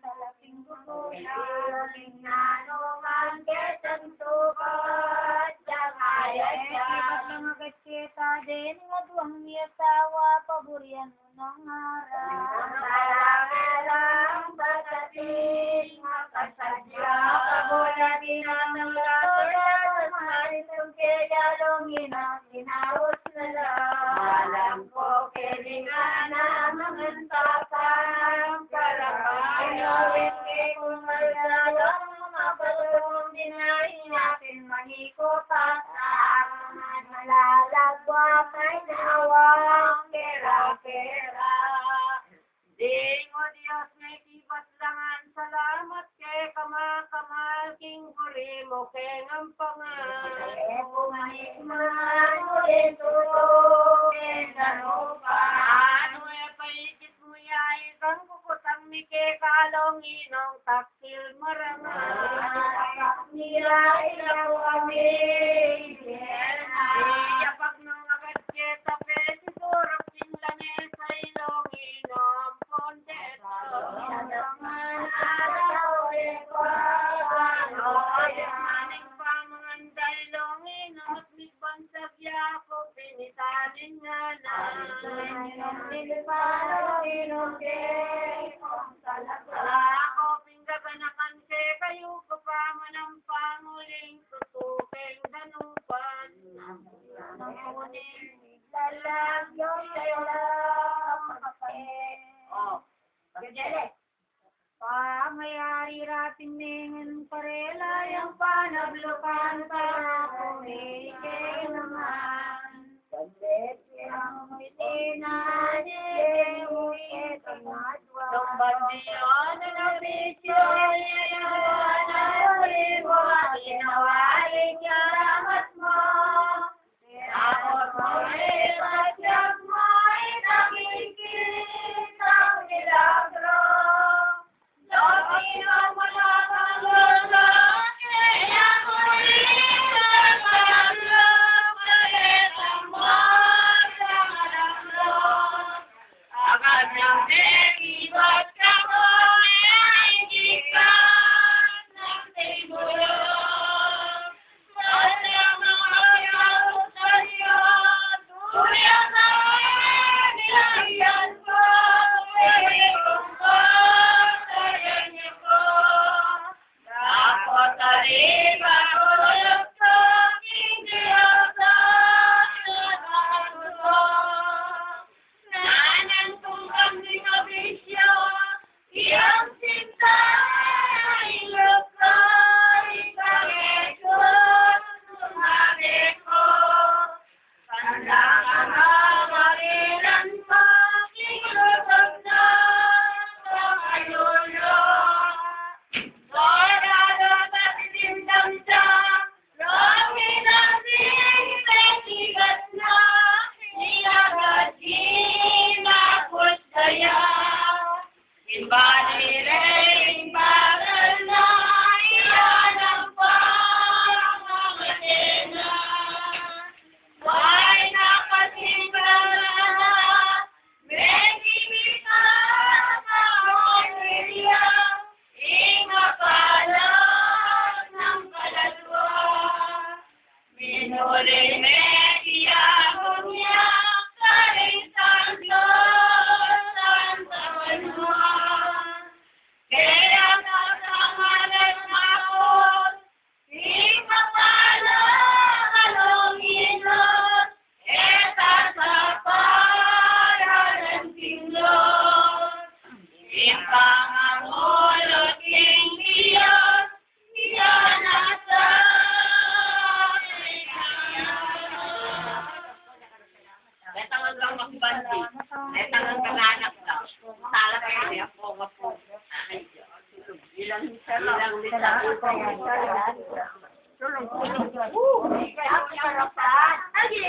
sa laping gugulan. Nanuman ketang tukat, jangayan siya. Ikat lang agad kita din, ngaduang niya tawa, paburian mo ng harap. Malang patating, makasadya, pabulatin ang lahat, maritong kaya longin ang inawos na lang. Alam ko, kilingan na mga tapang, karapayo, hindi kong masyadong mapatulong din ay natin manikopasan. Malalagwa kay nawang kera-kera. Ding o Diyos, may kibat langan, salamat kay kamakamal, king kuri mo kay ngampangan. E pumanikman, ulit tulog, kay ganupan. Ano e paikit mo yay, kang kukutang ni kay kalong inong taksil marangan. Nila ilaw kami, iyapak ng agad kita, pe siguro pinlanin sa ilong inom pondeto. Naman araw e kwano, maning pamanganday long inom at migbantag yako, pinitalin nga na. Nilipano inom kay kong talaga. Ako pinggabanakan kay kayo ko pa manang panguling tutuking danupan. Nangunin, lalagyo sa'yo lang kapatid. Gajele. Pamayari rating ningen parela yung panablukan para kumikay naman. Pagdet yung itinan yung itamadwa. Nung bandiyon na nabisyo yayawan na ulibo at inawalin karamat mo. Tapos mo ipasyag mo itakikit ang milagro. Loki ang malakang lolo, kaya mo rin ang malaglo, paletang mo sa malaglo. Agad ng ibat ka mo, ay ikat ng tigulo. Sadyang nakayawot sa'yo, tuyan na nilagyan ko, pwedeng ko, sayan niyo ko. Dapat taliba ko lukto, hindi ako nakagusto. Nanan kong kaming abisyo, iyang sinta ay lukto, ikagekot, sumabi ko. Tanda ka na marilan pa, kilutok na sa kayulo. Dorado tatitindam siya, langit ang sinigat na, nilagad inakot kaya. Inbaliring bagal na, iyan ang pangangatena. Why nakasimba na, may kimita sa Australia, ingapalas ng kaladwa. Minuli mediago niya, karisang Diyos ang tawanwa. Kaya kasangalan ako, ikapalang alongin eta sa paralan tinglos. Ipangangulot king Diyos, iyan asa Letang ang magbandi, letang ang kananak daw. Tala kayo niya po, mapo. Ay, ilang tulong. Tulong. Kaya ang karapan. Ay,